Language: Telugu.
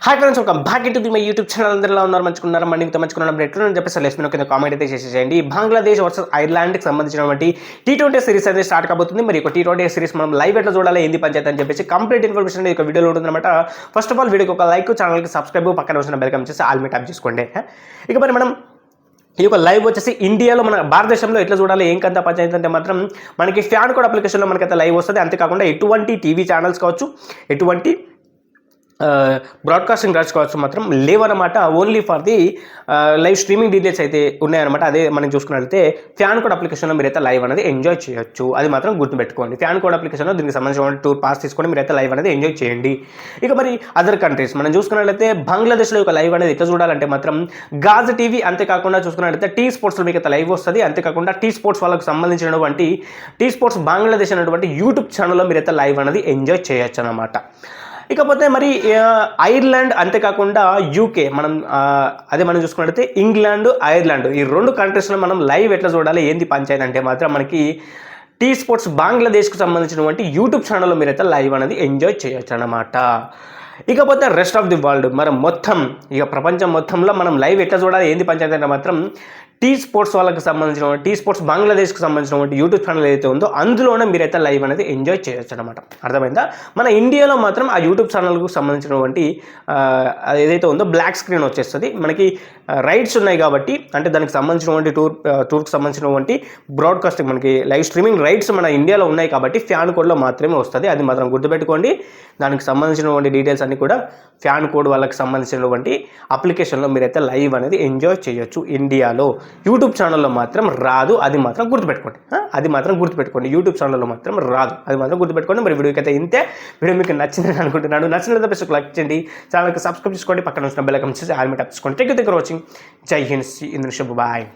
Hi friends, welcome back to my YouTube channel. అందరిలో ఉన్నారు, మంచుకున్నారు, మండితో మంచుకున్నాం. ఎట్లా అని చెప్పేసి లెస్ కింద కామెంట్ అయితే చేసేయండి. బంగ్లాదేశ్ వర్సెస్ ఐర్లాండ్కి సంబంధించినటువంటి T20 సిరీస్ అనేది స్టార్ట్ కాబోతుంది. మరి ఒక T20 సిరీస్ మనం లైవ్ ఎట్లా చూడాలి, ఏంది పంచాయతీ అని చెప్పేసి కంప్లీట్ ఇన్ఫర్మేషన్ అనేది ఒక వీడియోలో ఉంటుందన్నమాట. ఫస్ట్ ఆఫ్ ఆల్ వీడియోకి ఒక లైక్, ఛానల్కి సబ్స్క్రైబ్, పక్కన వచ్చిన బెల్ ఐకాన్ చేసి ఆల్ మీద ట్యాప్ చేసుకోండి. ఇక మరి మనం ఈ యొక్క లైవ్ వచ్చేసి ఇండియాలో మన భారతదేశంలో ఎట్లా చూడాలి, ఏం కంత పంచాయతీ అంటే మాత్రం మనకి ఫ్యాన్ కోడ్ అప్లికేషన్లో మనకైతే లైవ్ వస్తుంది. అంతేకాకుండా ఎటువంటి టీవీ ఛానల్స్ కావచ్చు, ఎటువంటి బ్రాడ్కాస్టింగ్ రైట్స్ కావచ్చు మాత్రం లేవన్నమాట. Only for the live streaming details అయితే ఉన్నాయన్నమాట. అదే మనం చూసుకున్నట్లయితే ఫ్యాన్ కోడ్ అప్లికేషన్లో మీరైతే లైవ్ అనేది ఎంజాయ్ చేయొచ్చు. అది మాత్రం గుర్తుపెట్టుకోండి. ఫ్యాన్ కోడ్ అప్లికేషన్లో దీనికి సంబంధించిన టూర్ పాస్ తీసుకొని మీరైతే లైవ్ అనేది ఎంజాయ్ చేయండి. ఇక మరి అదర్ కంట్రీస్ మనం చూసుకున్నట్లయితే బంగ్లాదేశ్లో ఒక లైవ్ అనేది ఎట్లా చూడాలంటే మాత్రం గాజ్ టీవీ, అంతేకాకుండా చూసుకున్నట్లయితే టీ స్పోర్ట్స్లో మీకు అయితే లైవ్ వస్తుంది. అంతేకాకుండా టీ స్పోర్ట్స్ వాళ్ళకి సంబంధించినటువంటి టీ స్పోర్ట్స్ బంగ్లాదేశ్ అనేటువంటి యూట్యూబ్ ఛానల్లో మీరైతే లైవ్ అనేది ఎంజాయ్ చేయొచ్చు అన్నమాట. ఇకపోతే మరి ఐర్లాండ్, అంతేకాకుండా యూకే, మనం చూసుకున్నట్లయితే ఇంగ్లాండ్, ఐర్లాండ్, ఈ రెండు కంట్రీస్లో మనం లైవ్ ఎట్లా చూడాలి, ఏంది పంచాయతీ అంటే మాత్రం మనకి టీ స్పోర్ట్స్ బంగ్లాదేశ్కి సంబంధించినటువంటి యూట్యూబ్ ఛానల్లో మీరైతే లైవ్ అనేది ఎంజాయ్ చేయొచ్చు అన్నమాట. ఇకపోతే రెస్ట్ ఆఫ్ ది వరల్డ్, మనం మొత్తం ఇక ప్రపంచం మొత్తంలో మనం లైవ్ ఎట్లా చూడాలి, ఏంది పంచాయతీ అంటే మాత్రం టీ స్పోర్ట్స్ వాళ్ళకి సంబంధించిన టీ స్పోర్ట్స్ బంగ్లాదేశ్కి సంబంధించినటువంటి యూట్యూబ్ ఛానల్ ఏదైతే ఉందో అందులోనే మీరైతే లైవ్ అనేది ఎంజాయ్ చేయొచ్చు అనమాట. అర్థమైందా? మన ఇండియాలో మాత్రం ఆ యూట్యూబ్ ఛానల్కు సంబంధించినటువంటి ఏదైతే ఉందో బ్లాక్ స్క్రీన్ వచ్చేస్తుంది. మనకి రైట్స్ ఉన్నాయి కాబట్టి, అంటే దానికి సంబంధించినటువంటి టూర్కి సంబంధించినటువంటి బ్రాడ్కాస్టింగ్, మనకి లైవ్ స్ట్రీమింగ్ రైట్స్ మన ఇండియాలో ఉన్నాయి కాబట్టి ఫ్యాన్ కోడ్లో మాత్రమే వస్తుంది. అది మాత్రం గుర్తుపెట్టుకోండి. దానికి సంబంధించినటువంటి డీటెయిల్స్ అన్నీ కూడా ఫ్యాన్ కోడ్ వాళ్ళకి సంబంధించినటువంటి అప్లికేషన్లో మీరైతే లైవ్ అనేది ఎంజాయ్ చేయొచ్చు. ఇండియాలో యూట్యూబ్ ఛానల్లో మాత్రం రాదు. అది మాత్రం గుర్తుపెట్టుకోండి. యూట్యూబ్ ఛానల్లో మాత్రం రాదు. అది మాత్రం గుర్తుపెట్టుకోండి. మరి వీడియోకి అయితే ఇంతే. వీడియో మీకు నచ్చిందని అనుకుంటున్నాను. నచ్చినట్లయితే బెస్ట్ లైక్ చేయండి, ఛానల్కి సబ్స్క్రైబ్ చేసుకోండి, పక్కన వచ్చిన బెల్ ఐకాన్ చేసి ఆల్ మీద ట్యాప్ చేసుకోండి. Thank you for watching. జై హింద్. బాయ్.